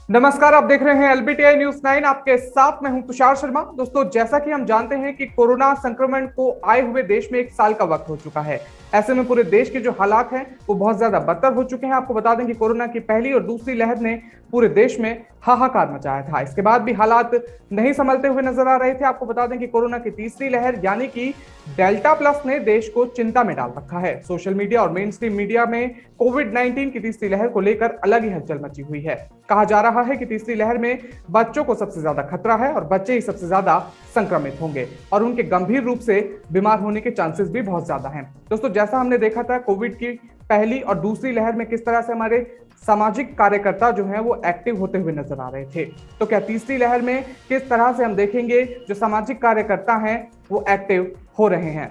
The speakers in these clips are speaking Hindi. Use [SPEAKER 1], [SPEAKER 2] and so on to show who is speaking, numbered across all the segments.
[SPEAKER 1] नमस्कार, आप देख रहे हैं एलबीटीआई न्यूज 9। आपके साथ मैं हूं तुषार शर्मा। दोस्तों, जैसा कि हम जानते हैं कि कोरोना संक्रमण को आए हुए देश में 1 साल का वक्त हो चुका है। ऐसे में पूरे देश के जो हालात हैं वो बहुत ज्यादा बदतर हो चुके हैं। आपको बता दें कि कोरोना की पहली और दूसरी लहर ने पूरे देश में हाहाकार मचाया था। इसके बाद भी हालात नहीं संभलते हुए नजर आ रहे थे। आपको बता दें कि कोरोना की तीसरी लहर यानी कि डेल्टा प्लस ने देश को चिंता में डाल रखा है। सोशल मीडिया और मेन स्ट्रीम मीडिया में कोविड-19 की तीसरी लहर को लेकर अलग ही हलचल मची हुई है। कहा जा रहा है कि तीसरी लहर में बच्चों को सबसे ज्यादा खतरा है और बच्चे ही सबसे ज्यादा संक्रमित होंगे और उनके गंभीर रूप से बीमार होने के चांसेस भी बहुत ज्यादा हैं। दोस्तों, जैसा हमने देखा था कोविड की पहली और दूसरी लहर में किस तरह से हमारे सामाजिक कार्यकर्ता जो हैं वो एक्टिव होते हुए नजर आ रहे थे, तो क्या तीसरी लहर में किस तरह से हम देखेंगे जो सामाजिक कार्यकर्ता हैं वो एक्टिव हो रहे हैं।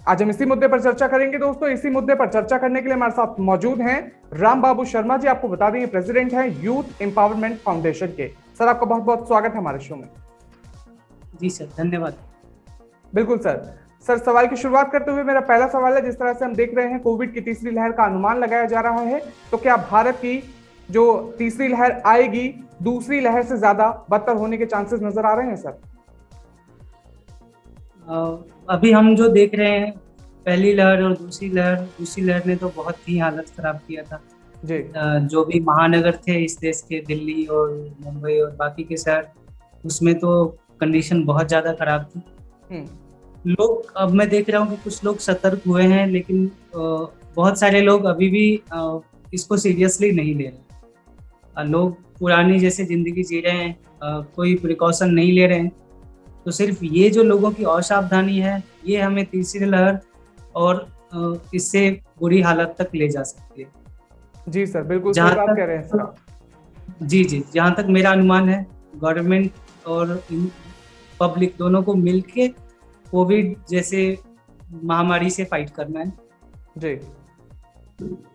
[SPEAKER 1] आज हम इसी मुद्दे पर चर्चा करेंगे। दोस्तों, इसी मुद्दे पर चर्चा करने के लिए हमारे साथ मौजूद हैं राम बाबू शर्मा जी। आपको बता दें प्रेसिडेंट हैं यूथ एम्पावरमेंट फाउंडेशन के। सर, आपका बहुत बहुत स्वागत है हमारे शो में।
[SPEAKER 2] जी सर, धन्यवाद।
[SPEAKER 1] बिल्कुल सर। सवाल की शुरुआत करते हुए मेरा पहला सवाल है, जिस तरह से हम देख रहे हैं कोविड की तीसरी लहर का अनुमान लगाया जा रहा है, तो क्या भारत की जो तीसरी लहर आएगी दूसरी लहर से ज्यादा बदतर होने के चांसेस नजर आ रहे हैं सर?
[SPEAKER 2] अभी हम जो देख रहे हैं पहली लहर और दूसरी लहर ने तो बहुत ही हालत खराब किया था
[SPEAKER 1] जी।
[SPEAKER 2] जो भी महानगर थे इस देश के, दिल्ली और मुंबई और बाकी के शहर, उसमें तो कंडीशन बहुत ज्यादा खराब थी। लोग, अब मैं देख रहा हूँ कि कुछ लोग सतर्क हुए हैं, लेकिन बहुत सारे लोग अभी भी इसको सीरियसली नहीं ले रहे। लोग पुरानी जैसे जिंदगी जी रहे हैं, कोई प्रिकॉशन नहीं ले रहे हैं। तो सिर्फ ये जो लोगों की असावधानी है, ये हमें तीसरी लहर और इससे बुरी हालत तक ले जा सकती है।
[SPEAKER 1] जी सर, बिल्कुल सही बात कह रहे हैं सर।
[SPEAKER 2] जी, जहाँ तक मेरा अनुमान है, गवर्नमेंट और पब्लिक दोनों को मिलके कोविड जैसे महामारी से फाइट करना है।
[SPEAKER 1] जी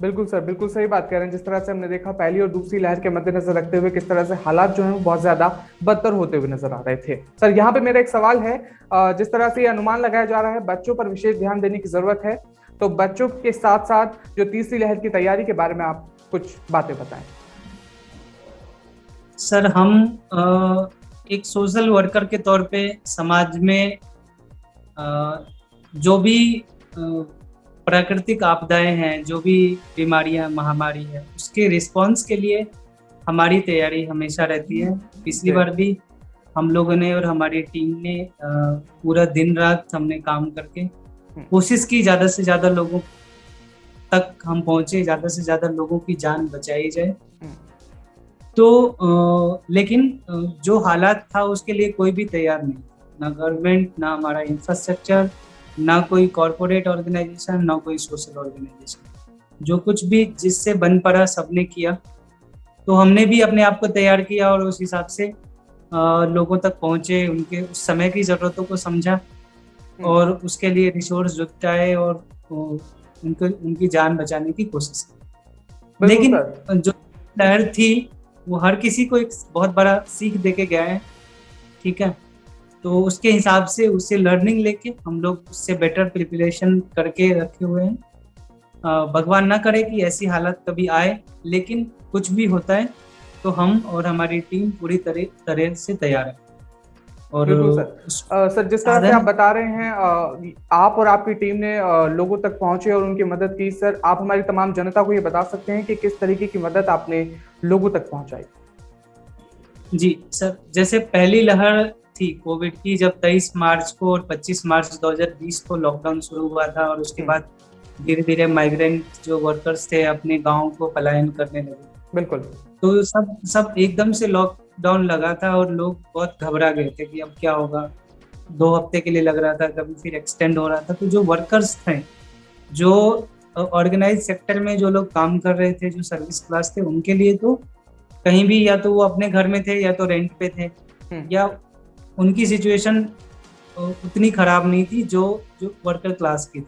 [SPEAKER 1] बिल्कुल सर, बिल्कुल सही बात कह रहे हैं। जिस तरह से हमने देखा पहली और दूसरी लहर के मद्देनजर रखते हुए किस तरह से हालात जो हैं वो बहुत ज्यादा बदतर होते हुए नजर आ रहे थे। सर, यहाँ पे मेरा एक सवाल है, जिस तरह से ये अनुमान लगाया जा रहा है बच्चों पर विशेष ध्यान देने की जरूरत है, तो बच्चों के साथ साथ जो तीसरी लहर की तैयारी के बारे में आप कुछ बातें बताएं।
[SPEAKER 2] सर, हम एक सोशल वर्कर के तौर पे समाज में जो भी प्राकृतिक आपदाएं हैं, जो भी बीमारियां, महामारी है, उसके रिस्पांस के लिए हमारी तैयारी हमेशा रहती है। पिछली बार भी हम लोगों ने और हमारी टीम ने पूरा दिन रात हमने काम करके कोशिश की ज्यादा से ज्यादा लोगों तक हम पहुंचे, ज्यादा से ज्यादा लोगों की जान बचाई जाए। तो लेकिन जो हालात था उसके लिए कोई भी तैयार नहीं, ना गवर्नमेंट, ना हमारा इंफ्रास्ट्रक्चर, ना कोई कॉरपोरेट ऑर्गेनाइजेशन, ना कोई सोशल ऑर्गेनाइजेशन। जो कुछ भी जिससे बन पड़ा सबने किया। तो हमने भी अपने आप को तैयार किया और उस हिसाब से लोगों तक पहुंचे, उनके उस समय की जरूरतों को समझा और उसके लिए रिसोर्स जुटाए और उनकी जान बचाने की कोशिश की। लेकिन जो लहर थी वो हर किसी को एक बहुत बड़ा सीख देके गया है, ठीक है। तो उसके हिसाब से उससे लर्निंग लेके हम लोग उससे बेटर प्रिपरेशन करके रखे हुए हैं। भगवान ना करे कि ऐसी हालत कभी आए, लेकिन कुछ भी होता है तो हम और हमारी टीम पूरी तरह से तैयार है। और
[SPEAKER 1] सर, जिस तरह से आप बता रहे हैं, आप और आपकी टीम ने लोगों तक पहुंचे और उनकी मदद की। सर, आप हमारी तमाम जनता को ये बता सकते हैं कि किस तरीके की मदद आपने लोगों तक पहुंचाई?
[SPEAKER 2] जी सर, जैसे पहली लहर थी कोविड की, जब 23 मार्च को और 25 मार्च 2020 को लॉकडाउन शुरू हुआ था और उसके बाद धीरे धीरे माइग्रेंट जो वर्कर्स थे अपने गाँव को पलायन करने लगे। बिल्कुल। तो सब एकदम से लॉकडाउन लगा था और लोग बहुत घबरा गए थे कि अब क्या होगा। 2 हफ्ते के लिए लग रहा था, कभी फिर एक्सटेंड हो रहा था। तो जो वर्कर्स थे, जो ऑर्गेनाइज सेक्टर में जो लोग काम कर रहे थे, जो सर्विस क्लास थे, उनके लिए तो कहीं भी या तो वो अपने घर में थे या तो रेंट पे थे, या उनकी सिचुएशन उतनी खराब नहीं थी जो वर्कर क्लास की थी।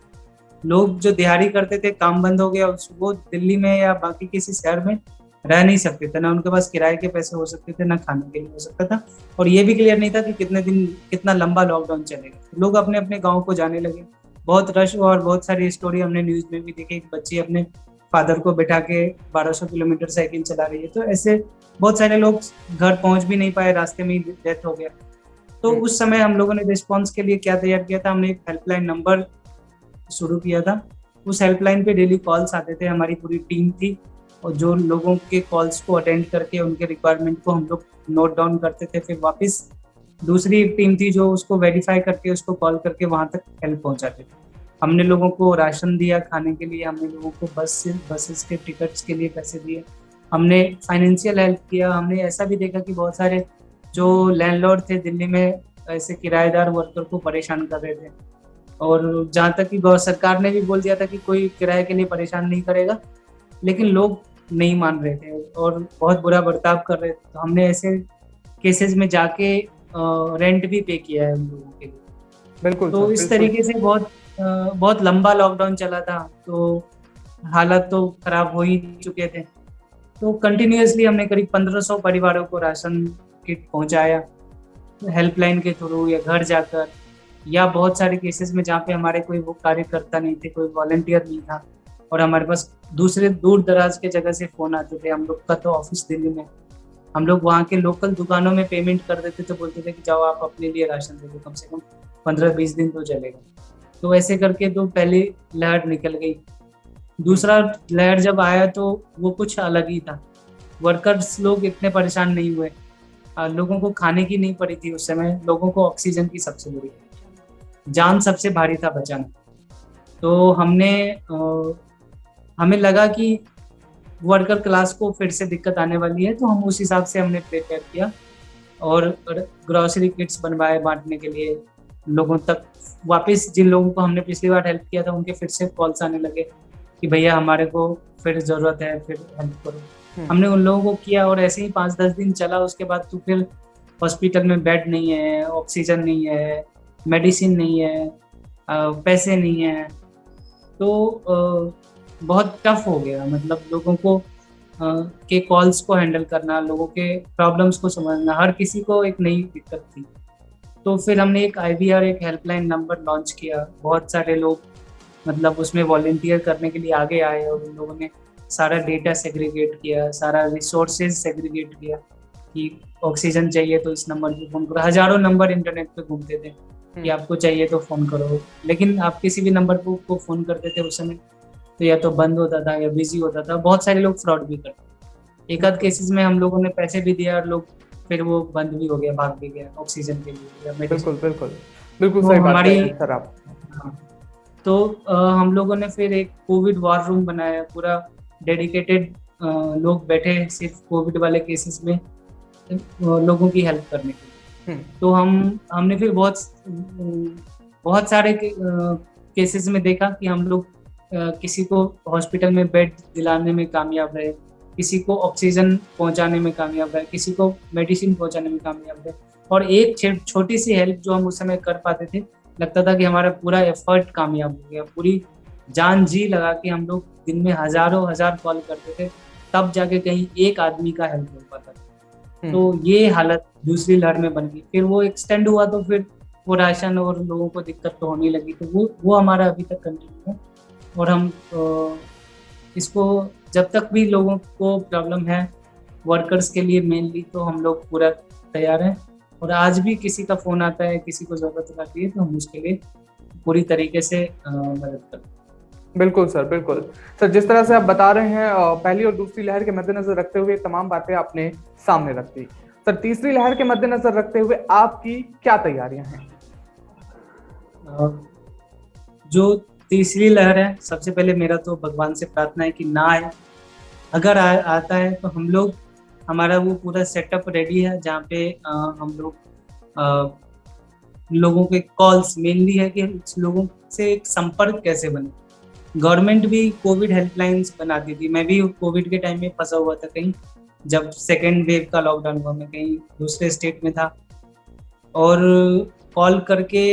[SPEAKER 2] लोग जो दिहाड़ी करते थे, काम बंद हो गया, वो दिल्ली में या बाकी किसी शहर में रह नहीं सकते थे, ना उनके पास किराए के पैसे हो सकते थे, ना खाने के लिए हो सकता था। और ये भी क्लियर नहीं था कि कितने दिन, कितना लंबा लॉकडाउन चलेगा। लोग अपने अपने गाँव को जाने लगे। बहुत रश हुआ और बहुत सारी स्टोरी हमने न्यूज में भी देखी। एक बच्ची अपने फादर को बैठा के 1200 किलोमीटर साइकिल चला रही है। तो ऐसे बहुत सारे लोग घर पहुंच भी नहीं पाए, रास्ते में ही डेथ हो गया। तो उस समय हम लोगों ने रिस्पॉन्स के लिए क्या तैयार किया था, हमने एक हेल्पलाइन नंबर शुरू किया था। उस हेल्पलाइन पे डेली कॉल्स आते थे, हमारी पूरी टीम थी, और जो लोगों के कॉल्स को अटेंड करके उनके रिक्वायरमेंट को हम लोग नोट डाउन करते थे। फिर वापस दूसरी टीम थी जो उसको वेरीफाई करके उसको कॉल करके वहां तक हेल्प पहुंचाते थे। हमने लोगों को राशन दिया खाने के लिए, हमने लोगों को बसेस के टिकट्स के लिए पैसे दिए, हमने फाइनेंशियल हेल्प किया। हमने ऐसा भी देखा कि बहुत सारे जो लैंडलॉर्ड थे दिल्ली में ऐसे किराएदार वर्कर को परेशान कर रहे थे, और जहाँ तक कि सरकार ने भी बोल दिया था कि कोई किराए के लिए परेशान नहीं करेगा, लेकिन लोग नहीं मान रहे थे और बहुत बुरा बर्ताव कर रहे थे। तो हमने ऐसे केसेस में जाके रेंट भी पे किया है उन लोगों के लिए।
[SPEAKER 1] बिल्कुल।
[SPEAKER 2] तो इस तरीके से बहुत लंबा लॉकडाउन चला था, तो हालात तो खराब हो ही चुके थे। तो कंटिन्यूअसली हमने करीब 1500 परिवारों को राशन किट पहुंचाया, हेल्पलाइन के थ्रू या घर जाकर, या बहुत सारे केसेस में जहाँ पे हमारे कोई वो कार्यकर्ता नहीं थे, कोई वॉलंटियर नहीं था, और हमारे पास दूसरे दूर दराज के जगह से फोन आते थे। हम लोग का तो ऑफिस दिल्ली में, हम लोग वहाँ के लोकल दुकानों में पेमेंट कर देते थे, बोलते थे कि जाओ आप अपने लिए राशन दे दो, कम से कम 15-20 दिन तो चलेगा। तो ऐसे करके तो पहली लहर निकल गई। दूसरा लहर जब आया तो वो कुछ अलग ही था। वर्कर्स लोग इतने परेशान नहीं हुए, लोगों को खाने की नहीं पड़ी थी उस समय, लोगों को ऑक्सीजन की सबसे बड़ी जान सबसे भारी था बचाना। तो हमें लगा कि वर्कर क्लास को फिर से दिक्कत आने वाली है, तो हम उस हिसाब से हमने प्रिपेयर किया और ग्रोसरी किट्स बनवाए बांटने के लिए लोगों तक। वापस जिन लोगों को हमने पिछली बार हेल्प किया था उनके फिर से कॉल्स आने लगे कि भैया हमारे को फिर जरूरत है, फिर हेल्प करो। हमने उन लोगों को किया और ऐसे ही 5-10 दिन चला। उसके बाद तो फिर हॉस्पिटल में बेड नहीं है, ऑक्सीजन नहीं है, मेडिसिन नहीं है, पैसे नहीं है, तो बहुत टफ हो गया। मतलब लोगों को के कॉल्स को हैंडल करना, लोगों के प्रॉब्लम्स को समझना, हर किसी को एक नई दिक्कत थी। तो फिर हमने एक IVR, एक हेल्पलाइन नंबर लॉन्च किया। बहुत सारे लोग मतलब उसमें वॉलंटियर करने के लिए आगे आए और उन लोगों ने सारा डेटा सेग्रीगेट किया, सारा रिसोर्सेज सेग्रीगेट किया कि ऑक्सीजन चाहिए तो इस नंबर पे फोन करो। हजारों नंबर इंटरनेट पे घूमते थे कि आपको चाहिए तो फोन करो, लेकिन आप किसी भी नंबर को फोन करते थे उस समय तो या तो बंद होता था या बिजी होता था। बहुत सारे लोग फ्रॉड भी करते। एक आध केसेस में हम लोगों ने पैसे भी दिया और लोग फिर वो बंद भी हो गया, भाग भी गया ऑक्सीजन के लिए या मेडिसिन।
[SPEAKER 1] बिल्कुल सही बात है सर आप।
[SPEAKER 2] तो हम लोगों ने फिर एक कोविड वॉर रूम बनाया, पूरा डेडिकेटेड लोग बैठे सिर्फ कोविड वाले केसेस में लोगों की हेल्प करने के लिए। तो हमने फिर बहुत सारे केसेस में देखा कि हम लोग किसी को हॉस्पिटल में बेड दिलाने में कामयाब रहे, किसी को ऑक्सीजन पहुंचाने में कामयाब रहे, किसी को मेडिसिन पहुंचाने में कामयाब रहे। और एक छोटी सी हेल्प जो हम उस समय कर पाते थे, लगता था कि हमारा पूरा एफर्ट कामयाब हो गया। पूरी जान जी लगा कि हम लोग दिन में हजार कॉल करते थे, तब जाके कहीं एक आदमी का हेल्प हो पाता था। तो ये हालत दूसरी लहर में बन गई। फिर वो एक्सटेंड हुआ तो फिर वो राशन और लोगों को दिक्कत तो होने लगी। तो वो हमारा अभी तक कंटिन्यू है और हम इसको जब तक भी लोगों को प्रॉब्लम है वर्कर्स के लिए मेनली, तो हम लोग पूरा तैयार हैं। और आज भी किसी का फोन आता है, किसी को जरूरत आती है, तो हम उसके लिए पूरी तरीके से मदद करते हैं।
[SPEAKER 1] बिल्कुल सर, बिल्कुल सर। जिस तरह से आप बता रहे हैं पहली और दूसरी लहर के मद्देनजर रखते हुए तमाम बातें आपने सामने रख दी। सर तीसरी लहर के मद्देनजर रखते हुए आपकी क्या तैयारियां हैं?
[SPEAKER 2] जो तीसरी लहर है, सबसे पहले मेरा तो भगवान से प्रार्थना है कि ना आए। अगर आता है तो हम लोग, हमारा वो पूरा सेटअप रेडी है जहाँ पे हम लोग लोगों के कॉल्स मेनली है कि लोगों से एक संपर्क कैसे बने। गवर्नमेंट भी कोविड हेल्पलाइंस बनाती थी। मैं भी कोविड के टाइम में फंसा हुआ था कहीं, जब सेकेंड वेव का लॉकडाउन हुआ, मैं कहीं दूसरे स्टेट में था और कॉल करके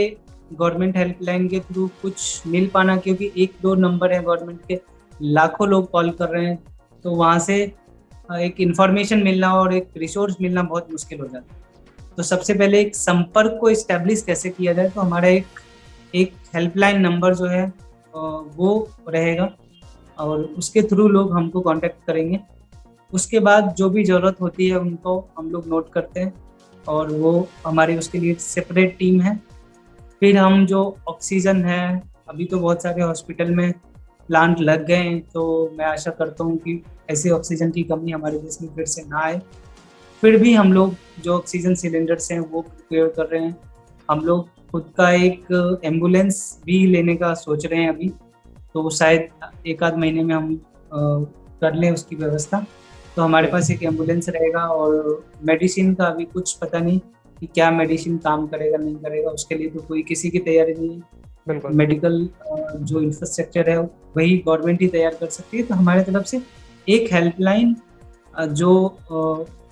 [SPEAKER 2] गवर्नमेंट हेल्पलाइन के थ्रू कुछ मिल पाना, क्योंकि 1-2 नंबर है गवर्नमेंट के, लाखों लोग कॉल कर रहे हैं, तो वहाँ से एक इन्फॉर्मेशन मिलना और एक रिसोर्स मिलना बहुत मुश्किल हो जाता है। तो सबसे पहले एक संपर्क को इस्टेब्लिश कैसे किया जाए, तो हमारा एक हेल्पलाइन नंबर जो है वो रहेगा और उसके थ्रू लोग हमको कांटेक्ट करेंगे। उसके बाद जो भी ज़रूरत होती है उनको हम लोग नोट करते हैं और वो हमारी उसके लिए सेपरेट टीम है। फिर हम जो ऑक्सीजन है, अभी तो बहुत सारे हॉस्पिटल में प्लांट लग गए हैं, तो मैं आशा करता हूँ कि ऐसे ऑक्सीजन की कमी हमारे देश में फिर से ना आए। फिर भी हम लोग जो ऑक्सीजन सिलेंडर्स हैं वो प्रिपेयर कर रहे हैं। हम लोग खुद का एक एम्बुलेंस भी लेने का सोच रहे हैं अभी, तो शायद एक आध महीने में हम कर लें उसकी व्यवस्था। तो हमारे पास एक एम्बुलेंस रहेगा और मेडिसिन का अभी कुछ पता नहीं कि क्या मेडिसिन काम करेगा नहीं करेगा, उसके लिए तो कोई किसी की तैयारी नहीं है।
[SPEAKER 1] बिल्कुल।
[SPEAKER 2] मेडिकल जो इंफ्रास्ट्रक्चर है वही गवर्नमेंट ही तैयार कर सकती है। तो हमारे तरफ से एक हेल्पलाइन जो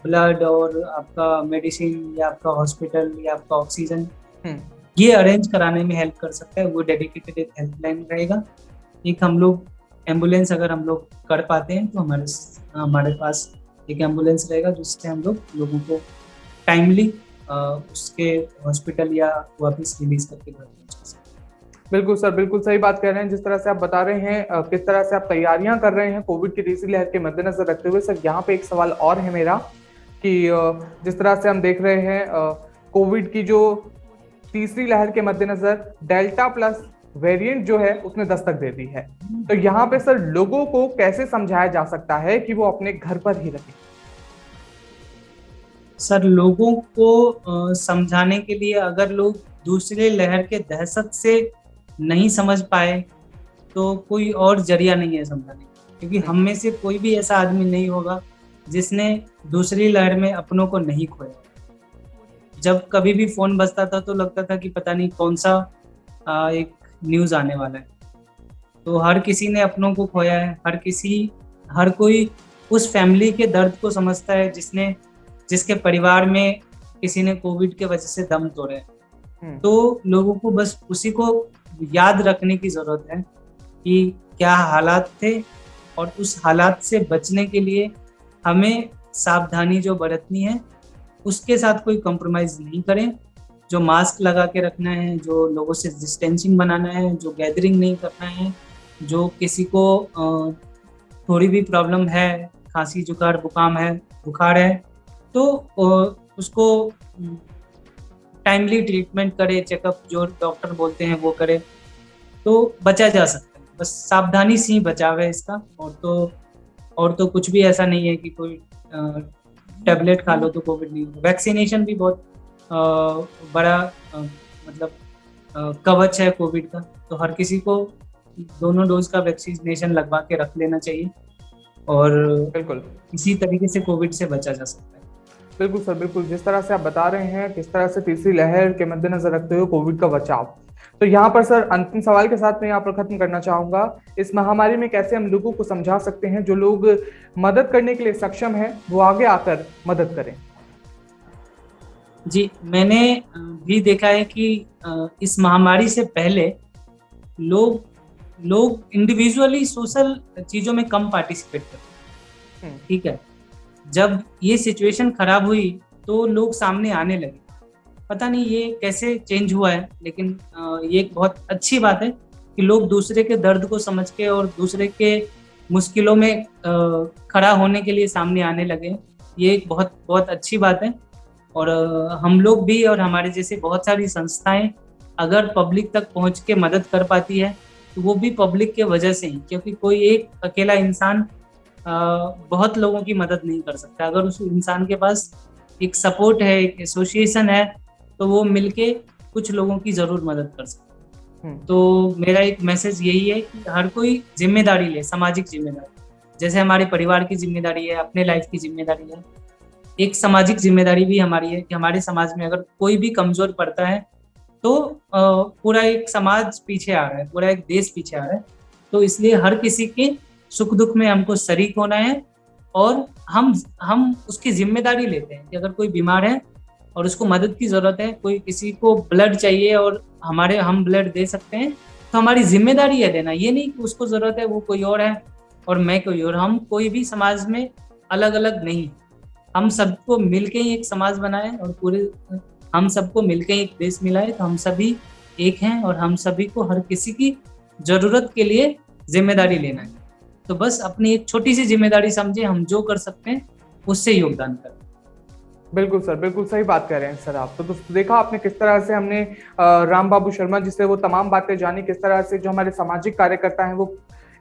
[SPEAKER 2] ब्लड और आपका मेडिसिन या आपका हॉस्पिटल या आपका ऑक्सीजन ये अरेंज कराने में हेल्प कर सकता है, वो डेडिकेटेड एक हेल्पलाइन रहेगा। एक हम लोग एम्बुलेंस अगर हम लोग कर पाते हैं तो हमारे पास एक एम्बुलेंस रहेगा जिससे हम लोग लोगों को टाइमली उसके हॉस्पिटल या वापस रिलीज करके घर पहुंचा सकते हैं।
[SPEAKER 1] बिल्कुल सर, बिल्कुल सही बात कह रहे हैं। जिस तरह से आप बता रहे हैं किस तरह से आप तैयारियां कर रहे हैं कोविड की तीसरी लहर के मद्देनजर रखते हुए, सर यहाँ पे एक सवाल और है मेरा कि जिस तरह से हम देख रहे हैं कोविड की जो तीसरी लहर के मद्देनजर डेल्टा प्लस वेरिएंट जो है उसने दस्तक दे दी है, तो यहाँ पे सर लोगों को कैसे समझाया जा सकता है कि वो अपने घर पर ही रहें?
[SPEAKER 2] सर लोगों को समझाने के लिए अगर लोग दूसरे लहर के दहशत से नहीं समझ पाए तो कोई और जरिया नहीं है समझाने, क्योंकि हम में से कोई भी ऐसा आदमी नहीं होगा जिसने दूसरी लहर में अपनों को नहीं खोया। जब कभी भी फोन बजता था तो लगता था कि पता नहीं कौन सा एक न्यूज़ आने वाला है। तो हर किसी ने अपनों को खोया है, हर कोई उस फैमिली के दर्द को समझता है जिसके परिवार में किसी ने कोविड के वजह से दम तोड़े। तो लोगों को बस उसी को याद रखने की जरूरत है कि क्या हालात थे और उस हालात से बचने के लिए हमें सावधानी जो बरतनी है उसके साथ कोई कॉम्प्रोमाइज नहीं करें। जो मास्क लगा के रखना है, जो लोगों से डिस्टेंसिंग बनाना है, जो गैदरिंग नहीं करना है, जो किसी को थोड़ी भी प्रॉब्लम है, खांसी बुखार है तो उसको टाइमली ट्रीटमेंट करे, चेकअप जो डॉक्टर बोलते हैं वो करे, तो बचा जा सकता है। बस सावधानी से ही बचाव है इसका, और तो कुछ भी ऐसा नहीं है कि कोई टैबलेट खा लो तो कोविड नहीं होगा। वैक्सीनेशन भी बहुत बड़ा मतलब कवच है कोविड का, तो हर किसी को दोनों डोज का वैक्सीनेशन लगवा के रख लेना चाहिए और
[SPEAKER 1] बिल्कुल
[SPEAKER 2] इसी तरीके से कोविड से बचा जा सकता है।
[SPEAKER 1] बिल्कुल सर, बिल्कुल जिस तरह से आप बता रहे हैं किस तरह से तीसरी लहर के मद्देनजर रखते हुए कोविड का बचाव, तो यहाँ पर सर अंतिम सवाल के साथ मैं यहाँ पर खत्म करना चाहूंगा, इस महामारी में कैसे हम लोगों को समझा सकते हैं जो लोग मदद करने के लिए सक्षम हैं वो आगे आकर मदद करें?
[SPEAKER 2] जी, मैंने भी देखा है कि इस महामारी से पहले लोग इंडिविजुअली सोशल चीजों में कम पार्टिसिपेट करते हैं। ठीक है, जब ये सिचुएशन खराब हुई तो लोग सामने आने लगे। पता नहीं ये कैसे चेंज हुआ है, लेकिन ये एक बहुत अच्छी बात है कि लोग दूसरे के दर्द को समझ के और दूसरे के मुश्किलों में खड़ा होने के लिए सामने आने लगे। ये एक बहुत बहुत अच्छी बात है और हम लोग भी और हमारे जैसे बहुत सारी संस्थाएं अगर पब्लिक तक पहुंच के मदद कर पाती है तो वो भी पब्लिक के वजह से ही, क्योंकि कोई एक अकेला इंसान बहुत लोगों की मदद नहीं कर सकता। अगर उस इंसान के पास एक सपोर्ट है, एक एसोसिएशन है, तो वो मिलके कुछ लोगों की जरूर मदद कर सकता है। तो मेरा एक मैसेज यही है कि हर कोई जिम्मेदारी ले, सामाजिक जिम्मेदारी, जैसे हमारे परिवार की जिम्मेदारी है, अपने लाइफ की जिम्मेदारी है, एक सामाजिक जिम्मेदारी भी हमारी है कि हमारे समाज में अगर कोई भी कमजोर पड़ता है तो पूरा एक समाज पीछे आ रहा है, पूरा एक देश पीछे आ रहा है। तो इसलिए हर किसी के सुख दुख में हमको शरीक होना है और हम उसकी जिम्मेदारी लेते हैं कि अगर कोई बीमार है और उसको मदद की जरूरत है, कोई किसी को ब्लड चाहिए और हम ब्लड दे सकते हैं, तो हमारी जिम्मेदारी है देना। ये नहीं कि उसको जरूरत है वो कोई और है और मैं कोई और। हम कोई भी समाज में अलग अलग नहीं, हम सबको मिलके ही एक समाज बनाए और हम सबको मिलके एक देश मिला है। तो हम सभी एक हैं और हम सभी को हर किसी की जरूरत के लिए जिम्मेदारी लेना है। तो बस अपनी एक छोटी सी जिम्मेदारी समझे, हम जो कर सकते हैं उससे योगदान करें।
[SPEAKER 1] बिल्कुल सर, बिल्कुल सही बात कह रहे हैं सर आप। तो दोस्तों देखा आपने किस तरह से हमने राम बाबू शर्मा जी से वो तमाम बातें जानी, किस तरह से जो हमारे सामाजिक कार्यकर्ता हैं वो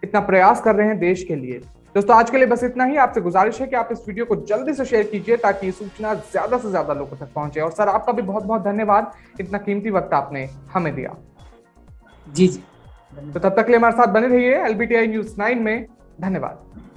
[SPEAKER 1] इतना प्रयास कर रहे हैं देश के लिए। दोस्तों आज के लिए बस इतना ही। आपसे गुजारिश है कि आप इस वीडियो को जल्दी से शेयर कीजिए ताकि ये सूचना ज्यादा से ज्यादा लोगों तक पहुंचे। और सर आपका भी बहुत बहुत धन्यवाद, इतना कीमती वक्त आपने हमें दिया।
[SPEAKER 2] जी जी,
[SPEAKER 1] तो तब तक के लिए हमारे साथ बने रहिए LBTI News 9 में। धन्यवाद।